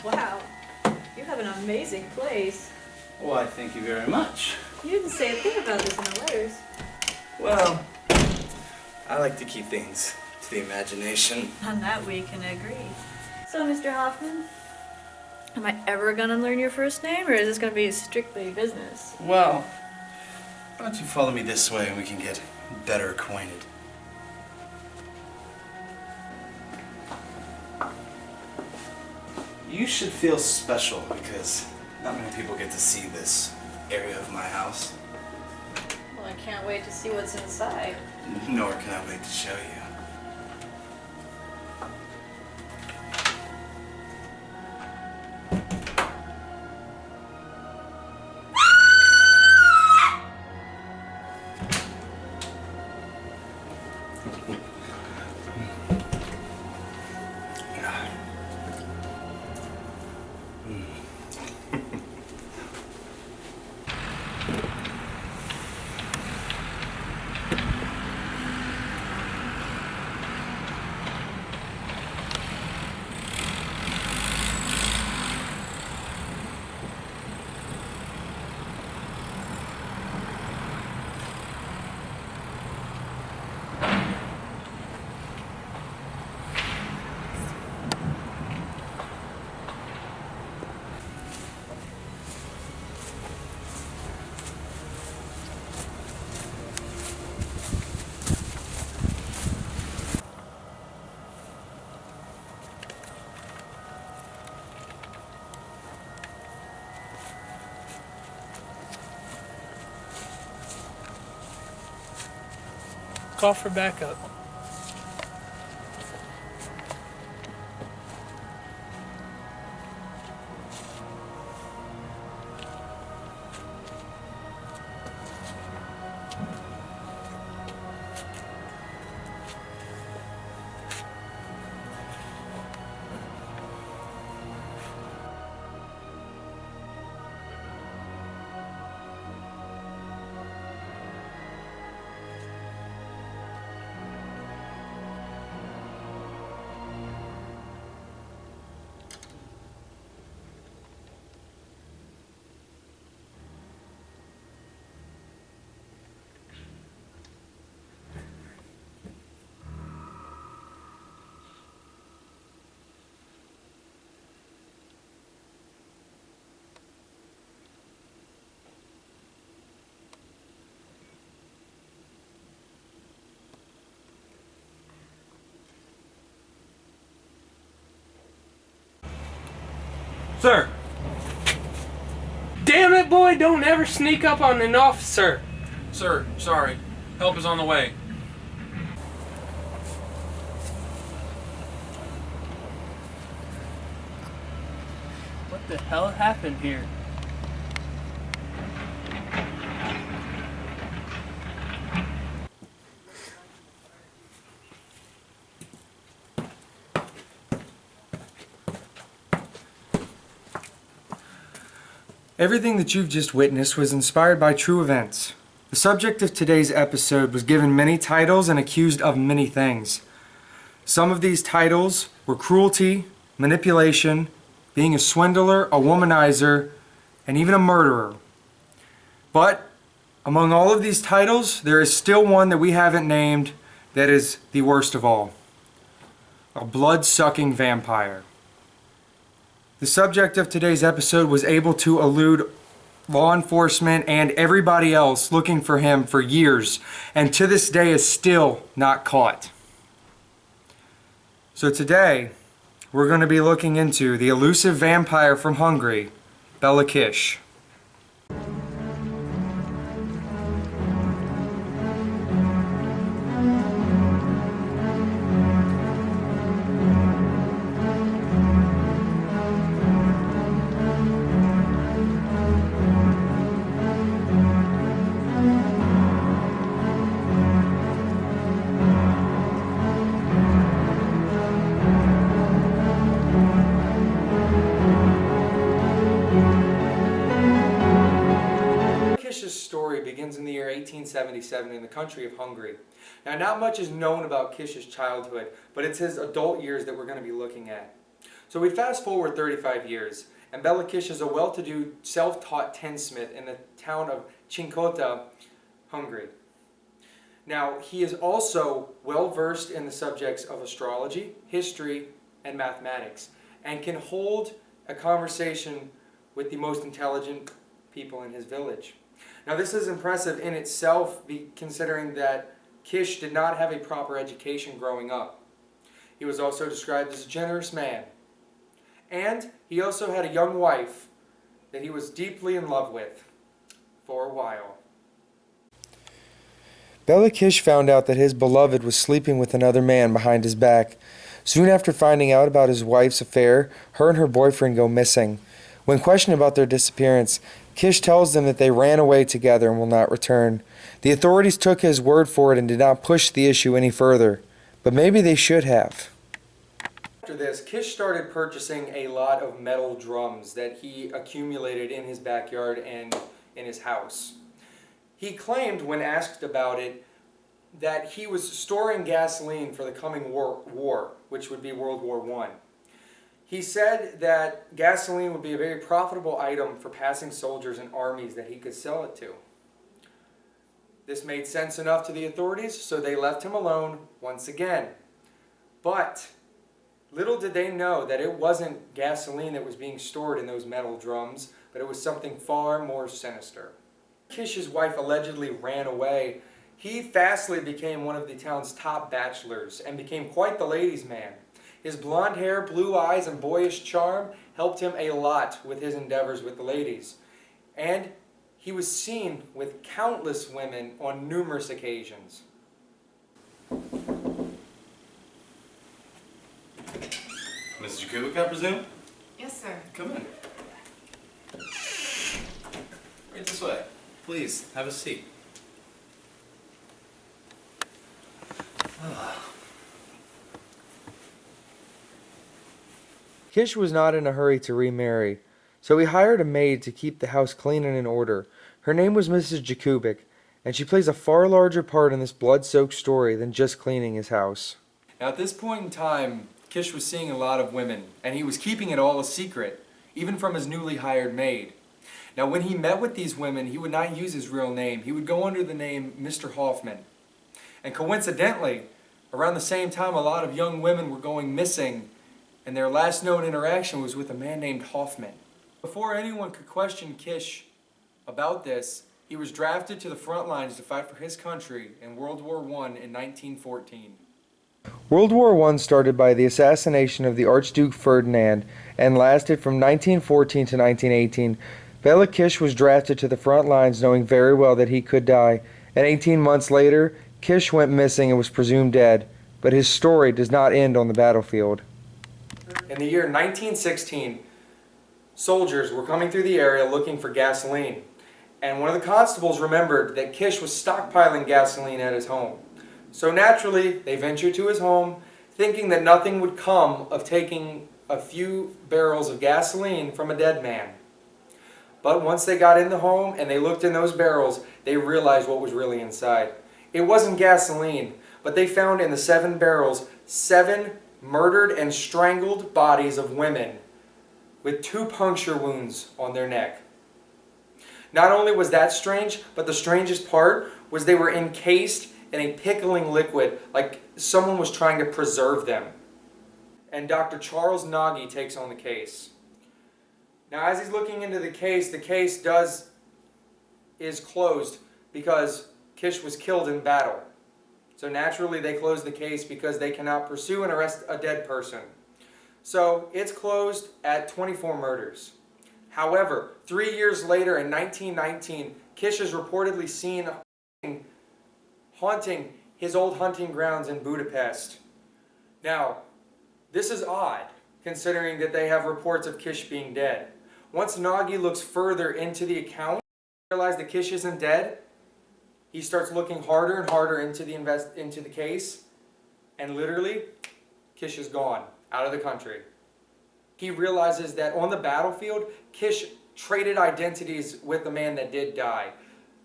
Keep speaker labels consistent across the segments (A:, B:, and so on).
A: Wow, you have an amazing place.
B: Why, thank you very much.
A: You didn't say a thing about this in the letters.
B: Well, I like to keep things to the imagination.
A: On that we can agree. So, Mr. Hoffman, am I ever gonna learn your first name, or is this gonna be strictly business?
B: Well, why don't you follow me this way and we can get better acquainted. You should feel special because not many people get to see this area of my house.
A: Well, I can't wait to see what's inside.
B: Nor can I wait to show you.
C: Call for backup. Sir! Damn it, boy! Don't ever sneak up on an officer!
D: Sir, sorry. Help is on the way.
C: What the hell happened here?
E: Everything that you've just witnessed was inspired by true events. The subject of today's episode was given many titles and accused of many things. Some of these titles were cruelty, manipulation, being a swindler, a womanizer, and even a murderer. But among all of these titles, there is still one that we haven't named that is the worst of all. A blood-sucking vampire. The subject of today's episode was able to elude law enforcement and everybody else looking for him for years, and to this day is still not caught. So today, we're going to be looking into the elusive vampire from Hungary, Bela Kish. Kish's story begins in the year 1877 in the country of Hungary. Now, not much is known about Kish's childhood, but it's his adult years that we're going to be looking at. So we fast forward 35 years, and Bela Kish is a well-to-do, self-taught tinsmith in the town of Cinkota, Hungary. Now, he is also well-versed in the subjects of astrology, history, and mathematics, and can hold a conversation with the most intelligent people in his village. Now, this is impressive in itself, considering that Kish did not have a proper education growing up. He was also described as a generous man. And he also had a young wife that he was deeply in love with for a while. Bela Kish found out that his beloved was sleeping with another man behind his back. Soon after finding out about his wife's affair, her and her boyfriend go missing. When questioned about their disappearance, Kish tells them that they ran away together and will not return. The authorities took his word for it and did not push the issue any further, but maybe they should have. After this, Kish started purchasing a lot of metal drums that he accumulated in his backyard and in his house. He claimed, when asked about it, that he was storing gasoline for the coming war, which would be World War I. He said that gasoline would be a very profitable item for passing soldiers and armies that he could sell it to. This made sense enough to the authorities, so they left him alone once again. But little did they know that it wasn't gasoline that was being stored in those metal drums, but it was something far more sinister. Kish's wife allegedly ran away. He fastly became one of the town's top bachelors and became quite the ladies' man. His blonde hair, blue eyes, and boyish charm helped him a lot with his endeavors with the ladies. And he was seen with countless women on numerous occasions.
B: Mrs. Jakubik, I presume?
F: Yes, sir.
B: Come in. Right this way. Please, have a seat.
E: Kish was not in a hurry to remarry, so he hired a maid to keep the house clean and in order. Her name was Mrs. Jakubik, and she plays a far larger part in this blood-soaked story than just cleaning his house. Now, at this point in time, Kish was seeing a lot of women, and he was keeping it all a secret, even from his newly hired maid. Now, when he met with these women, he would not use his real name. He would go under the name Mr. Hoffman. And coincidentally, around the same time, a lot of young women were going missing, and their last known interaction was with a man named Hoffman. Before anyone could question Kish about this, he was drafted to the front lines to fight for his country in World War I in 1914. World War I started by the assassination of the Archduke Ferdinand and lasted from 1914 to 1918. Bela Kish was drafted to the front lines knowing very well that he could die, and 18 months later, Kish went missing and was presumed dead, but his story does not end on the battlefield. In the year 1916, soldiers were coming through the area looking for gasoline, and one of the constables remembered that Kish was stockpiling gasoline at his home. So naturally, they ventured to his home, thinking that nothing would come of taking a few barrels of gasoline from a dead man. But once they got in the home and they looked in those barrels, they realized what was really inside. It wasn't gasoline, but they found in the 7 barrels 7 murdered and strangled bodies of women with 2 puncture wounds on their neck. Not only was that strange, but the strangest part was they were encased in a pickling liquid, like someone was trying to preserve them. And Dr. Charles Nagy takes on the case. Now, as he's looking into the case is closed because Kish was killed in battle. So naturally they close the case because they cannot pursue and arrest a dead person. So it's closed at 24 murders. However, 3 years later in 1919, Kish is reportedly seen haunting his old hunting grounds in Budapest. Now, this is odd, considering that they have reports of Kish being dead. Once Nagy looks further into the account, he realizes that Kish isn't dead. He starts looking harder and harder into the case, and literally, Kish is gone, out of the country. He realizes that on the battlefield, Kish traded identities with the man that did die,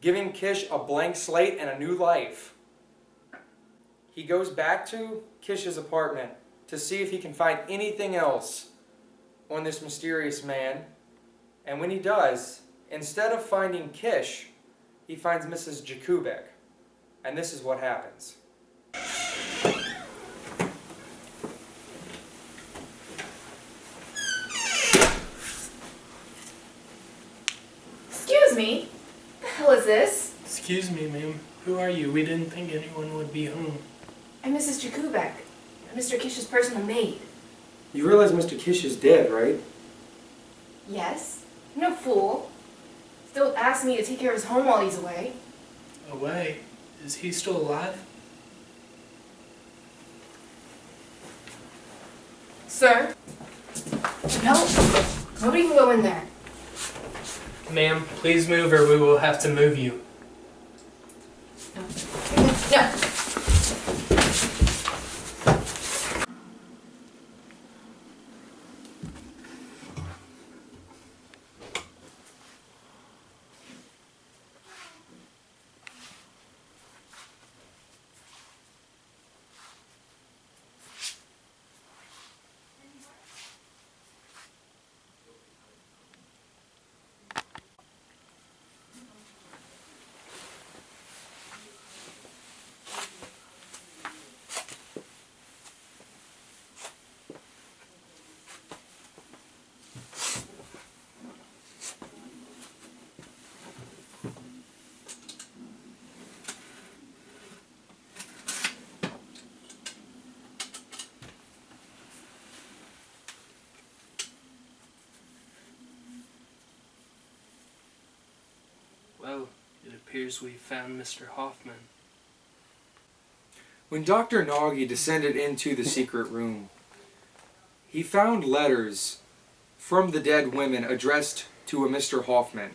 E: giving Kish a blank slate and a new life. He goes back to Kish's apartment to see if he can find anything else on this mysterious man, and when he does, instead of finding Kish, he finds Mrs. Jakubek. And this is what happens.
F: Excuse me? What the hell is this?
C: Excuse me, ma'am. Who are you? We didn't think anyone would be home.
F: I'm Mrs. Jakubek, Mr. Kish's personal maid.
E: You realize Mr. Kish is dead, right?
F: Yes? I'm no fool. Still asks me to take care of his home while he's away.
C: Away? Is he still alive?
F: Sir? No. Nobody can go in there.
C: Ma'am, please move or we will have to move you.
F: No.
C: Well, it appears we found Mr. Hoffman.
E: When Dr. Nagy descended into the secret room, he found letters from the dead women addressed to a Mr. Hoffman.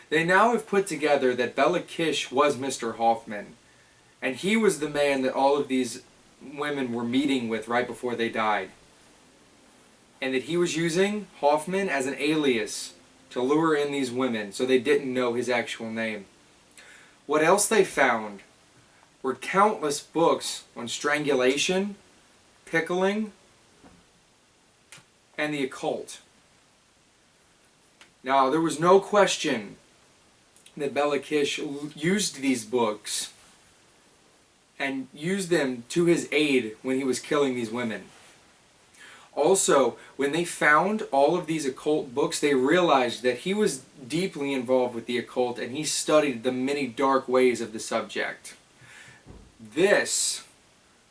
E: They now have put together that Bela Kish was Mr. Hoffman, and he was the man that all of these women were meeting with right before they died. And that he was using Hoffman as an alias to lure in these women so they didn't know his actual name. What else they found were countless books on strangulation, pickling, and the occult. Now, there was no question that Bela Kish used these books and used them to his aid when he was killing these women. Also, when they found all of these occult books, they realized that he was deeply involved with the occult and he studied the many dark ways of the subject. This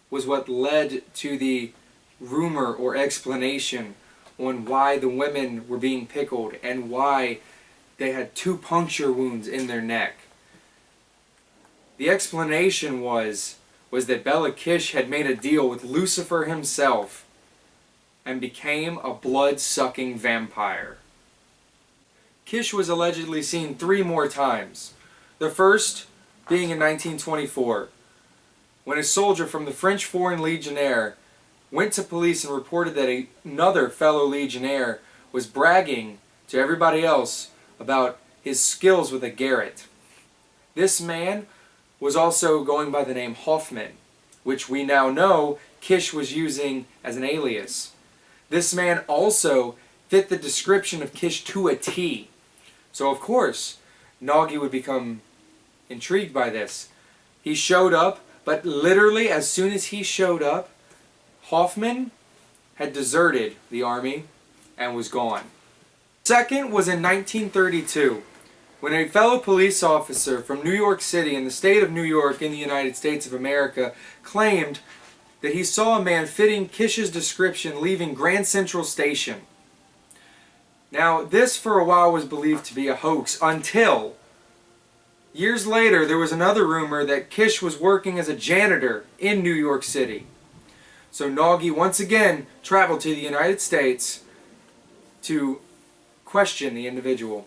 E: was what led to the rumor or explanation on why the women were being pickled and why they had 2 puncture wounds in their neck. The explanation was that Bela Kish had made a deal with Lucifer himself and became a blood-sucking vampire. Kish was allegedly seen 3 more times. The first being in 1924, when a soldier from the French Foreign Legionnaire went to police and reported that another fellow Legionnaire was bragging to everybody else about his skills with a garrote. This man was also going by the name Hoffman, which we now know Kish was using as an alias. This man also fit the description of Kish to a T. So of course, Nagy would become intrigued by this. He showed up, but literally as soon as he showed up, Hoffman had deserted the army and was gone. Second was in 1932, when a fellow police officer from New York City in the state of New York in the United States of America claimed that he saw a man fitting Kish's description leaving Grand Central Station. Now, this for a while was believed to be a hoax until years later there was another rumor that Kish was working as a janitor in New York City. So Nagy once again traveled to the United States to question the individual.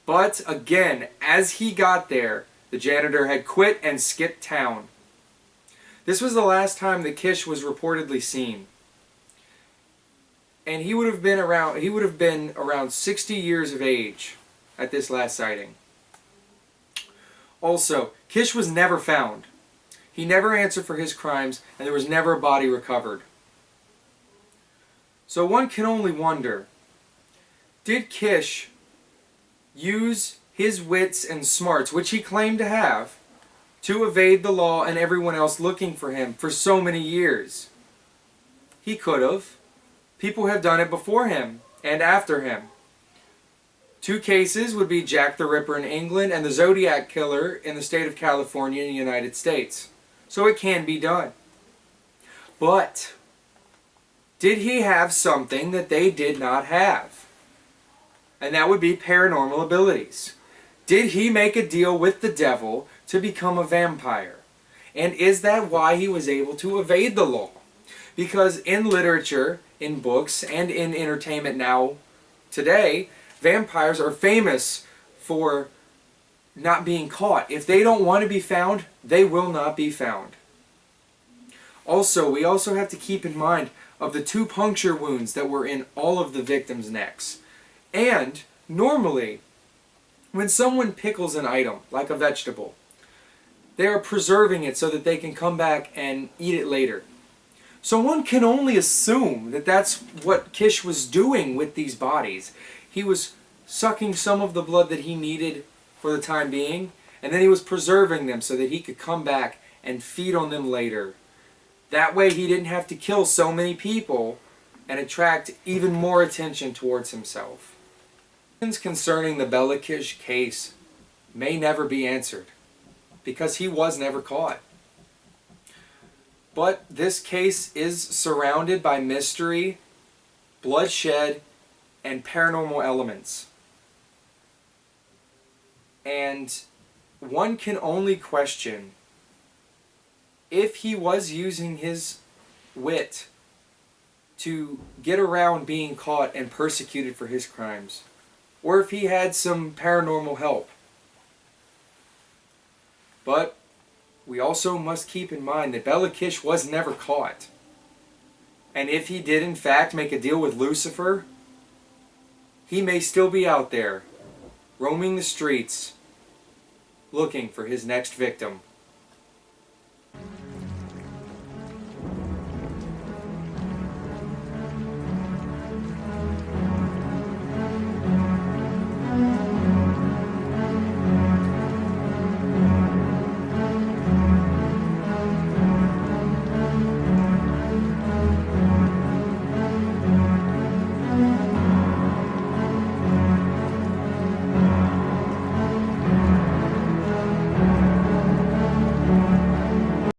E: But again, as he got there, the janitor had quit and skipped town. This was the last time that Kish was reportedly seen. And he would have been around 60 years of age at this last sighting. Also, Kish was never found. He never answered for his crimes, and there was never a body recovered. So one can only wonder, did Kish use his wits and smarts, which he claimed to have, to evade the law and everyone else looking for him for so many years? He could have. People have done it before him and after him. 2 cases would be Jack the Ripper in England and the Zodiac Killer in the state of California in the United States. So it can be done. But did he have something that they did not have? And that would be paranormal abilities. Did he make a deal with the devil to become a vampire? And is that why he was able to evade the law? Because in literature, in books, and in entertainment now, today, vampires are famous for not being caught. If they don't want to be found, they will not be found. Also, we also have to keep in mind of the 2 puncture wounds that were in all of the victims' necks. And normally, when someone pickles an item, like a vegetable, they are preserving it so that they can come back and eat it later. So one can only assume that that's what Kish was doing with these bodies. He was sucking some of the blood that he needed for the time being, and then he was preserving them so that he could come back and feed on them later. That way he didn't have to kill so many people and attract even more attention towards himself. Questions concerning the Bela Kish case may never be answered because he was never caught. But this case is surrounded by mystery, bloodshed, and paranormal elements. And one can only question if he was using his wit to get around being caught and persecuted for his crimes, or if he had some paranormal help. But we also must keep in mind that Bela Kish was never caught. And if he did in fact make a deal with Lucifer, he may still be out there, roaming the streets, looking for his next victim.